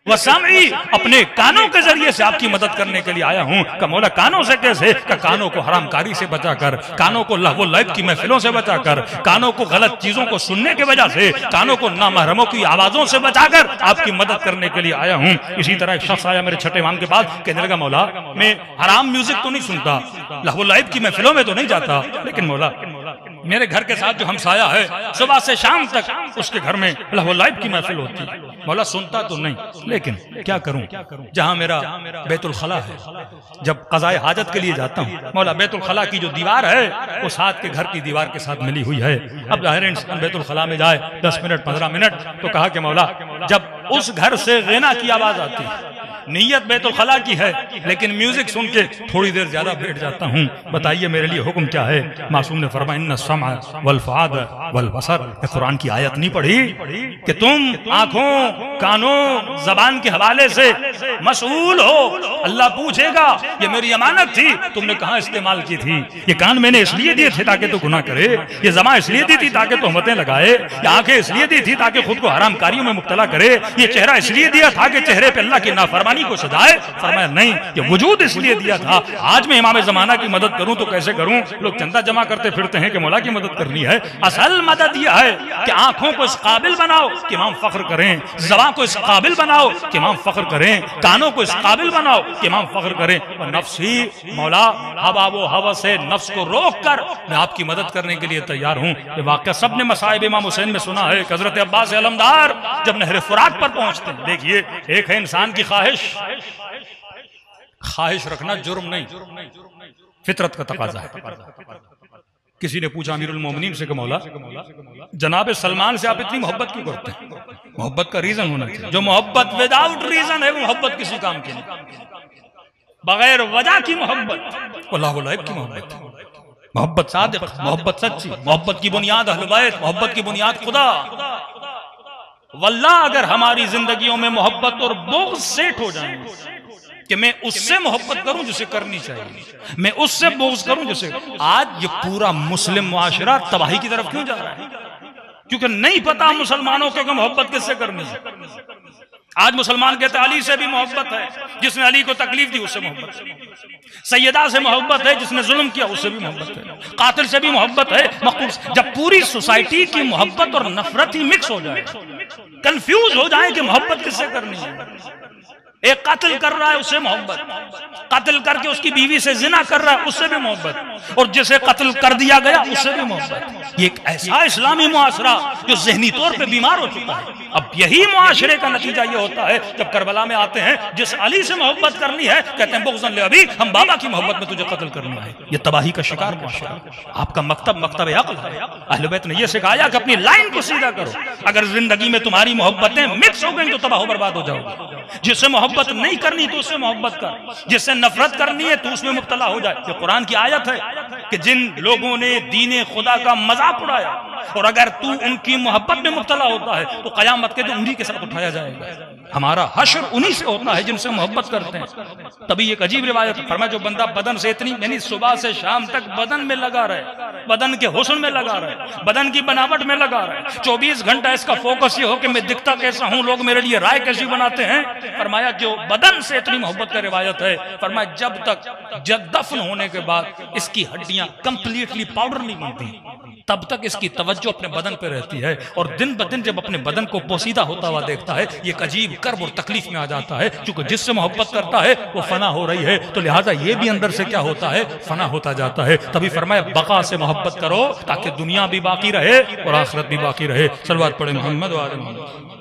وسمعی، اپنے کانوں کے ذریعے سے آپ کی مدد کرنے کے لیے آیا ہوں۔ کہ مولا کانوں سے کیسے؟ کہ کانوں کو حرام کاری سے بچا کر، کانوں کو لہو و لعب کی محفلوں سے بچا کر، کانوں کو غلط چیزوں کو سننے کے وجہ سے، کانوں کو نامحرموں کی آوازوں سے بچا کر آپ کی مدد کرنے کے لیے آیا ہوں۔ اسی طرح ایک شخص آیا میرے چھٹے امام کے پاس، کہنے لگا مولا میں حرام میوزک تو نہیں سنتا، لہو و لعب کی محفلوں میں تو نہیں جاتا، لیکن مولا میرے گھر کے ساتھ جو ہمسایہ ہے صبح سے شام تک اس کے گھر میں لہو و لعب کی محفل ہوتی ہے، مولا سنتا تو نہیں، لیکن کیا کروں؟ جہاں میرا بیت الخلا ہے، جب قضاء حاجت کے لیے جاتا ہوں، مولا بیت الخلا کی جو دیوار ہے وہ ساتھ کے گھر کی دیوار کے ساتھ ملی ہوئی ہے۔ اب ظاہر انسان بیت الخلا میں جائے 10 منٹ 15 منٹ تو کہا کہ مولا جب اس گھر سے غنا کی آواز آتی ہے، نیت بیت الخلا کی ہے لیکن میوزک سن کے تھوڑی دیر زیادہ بیٹھ جاتا ہوں، بتائیے میرے لیے حکم کیا ہے؟ معصوم نے فرمایا ان السمع والفؤاد والبصر، قرآن کی آیت نہیں پڑھی کہ تم آنکھوں، کانوں، زبان کے حوالے سے مسئول ہو، اللہ پوچھے گا یہ میری امانت تھی تم نے کہاں استعمال کی تھی؟ یہ کان میں نے اس لیے دیے تھے تاکہ تو گناہ کرے، یہ زبان اس لیے دی تھی تاکہ تہمتیں لگائے، یہ آنکھیں اس لیے دی تھی تاکہ خود کو حرام کاریوں میں مبتلا کرے، یہ چہرہ اس لیے دیا تھا کہ چہرے پہ اللہ کی نافرمانی کو سجائے؟ فرمایا نہیں، یہ وجود اس لیے دیا تھا۔ آج میں امام زمانہ کی مدد کروں تو کیسے کروں؟ لوگ چندہ جمع کرتے پھرتے ہیں کہ مولا کی مدد کرنی ہے، اصل مدد یہ ہے کہ آنکھوں کو اس قابل بناؤ کہ امام فخر کریں، زبان کو اس قابل بناؤ کہ امام فخر کریں، کانوں کو اس قابل بناؤ کہ امام فخر کریں، اور نفسی مولا ہوا و ہوس سے نفس کو روک کر میں آپ کی مدد کرنے کے لیے تیار ہوں۔ یہ واقعہ سب نے مصائب امام حسین میں سنا ہے کہ حضرت عباس علمدار جب نہر فرات پر پہنچتے ہیں، دیکھیے ایک ہے انسان کی خواہش رکھنا جرم نہیں، فطرت کا تقاضا ہے۔ کسی نے پوچھا امیر المومنین سے کہ مولا جناب سلمان سے آپ اتنی محبت کیوں کرتے ہیں؟ محبت کا ریزن ہونا چاہیے، جو محبت وداؤٹ ریزن ہے وہ محبت کسی کام کی نہیں، بغیر وجہ کی محبت اللہ و لعب کی محبت، محبت صادق، محبت سچی، محبت کی بنیاد اہل بیت، محبت کی بنیاد خدا۔ واللہ اگر ہماری زندگیوں میں محبت اور بغض سیٹ ہو جائیں کہ میں اس سے محبت کروں جسے کرنی چاہیے، میں اس سے بغض کروں جسے، آج یہ پورا مسلم معاشرہ تباہی کی طرف کیوں جا رہا ہے؟ کیونکہ نہیں پتا مسلمانوں کو کہ محبت کس سے کرنی ہے۔ آج مسلمان کہتے ہیں علی سے بھی محبت ہے، جس نے علی کو تکلیف دی اس سے محبت ہے، سیدہ سے محبت ہے، جس نے ظلم کیا اس سے بھی محبت ہے، قاتل سے بھی محبت ہے، مقتول سے۔ جب پوری سوسائٹی کی محبت اور نفرت ہی مکس ہو جائے، کنفیوز ہو جائے کہ محبت کس سے کرنی ہے، ایک قتل کر رہا ہے اس سے محبت، قتل کر کے اس کی بیوی سے زنا کر رہا ہے اس سے بھی محبت، اور جسے قتل کر دیا گیا اس سے بھی محبت۔ یہ ایک ایسا اسلامی معاشرہ جو ذہنی طور پہ بیمار ہو چکا ہے۔ اب یہی معاشرے کا نتیجہ یہ ہوتا ہے جب کربلا میں آتے ہیں جس علی سے محبت کرنی ہے کہتے ہیں بغضاً لابی، ہم بابا کی محبت میں تجھے قتل کرنا ہے۔ یہ تباہی کا شکار معاشرہ۔ آپ کا مکتب عقل ہے، اہل بیت نے یہ سکھایا کہ اپنی لائن کو سیدھا کرو، اگر زندگی میں تمہاری محبتیں مکس ہو گئیں تو تباہ و برباد ہو جاؤ گے۔ جس سے محبت نہیں کرنی تو اس سے محبت کر، جس سے نفرت کرنی ہے تو اس میں مبتلا ہو جائے۔ یہ قرآن کی آیت ہے کہ جن لوگوں نے دین خدا کا مذاق اڑایا اور اگر تو ان کی محبت میں مبتلا ہوتا ہے تو قیامت کے دن انہی کے ساتھ اٹھایا جائے گا۔ ہمارا حشر انہی سے ہوتا ہے جن سے محبت کرتے ہیں۔ تبھی ایک عجیب روایت فرمایا جو بندہ بدن سے اتنی یعنی صبح سے شام تک بدن میں لگا رہے، بدن کے حسن میں لگا رہے، بدن کی بناوٹ میں لگا رہے، 24 گھنٹہ اس کا فوکس یہ ہو کہ میں دکھتا کیسا ہوں، لوگ میرے لیے رائے کیسی بناتے ہیں، فرمایا جو بدن سے اتنی محبت کا روایت ہے، فرمایا جب تک دفن ہونے کے بعد اس کی ہڈیاں کمپلیٹلی پاؤڈر نہیں بنتی تب تک اس کی توجہ اپنے بدن پہ رہتی ہے، اور دن بدن جب اپنے بدن کو پوسیدہ ہوتا ہوا دیکھتا ہے یہ ایک عجیب کرب اور تکلیف میں آ جاتا ہے، چونکہ جس سے محبت کرتا ہے وہ فنا ہو رہی ہے، تو لہٰذا یہ بھی اندر سے کیا ہوتا ہے، فنا ہوتا جاتا ہے۔ تبھی فرمایا بقا سے محبت کرو تاکہ دنیا بھی باقی رہے اور آخرت بھی باقی رہے۔ صلوات پڑھیں محمد و آل محمد۔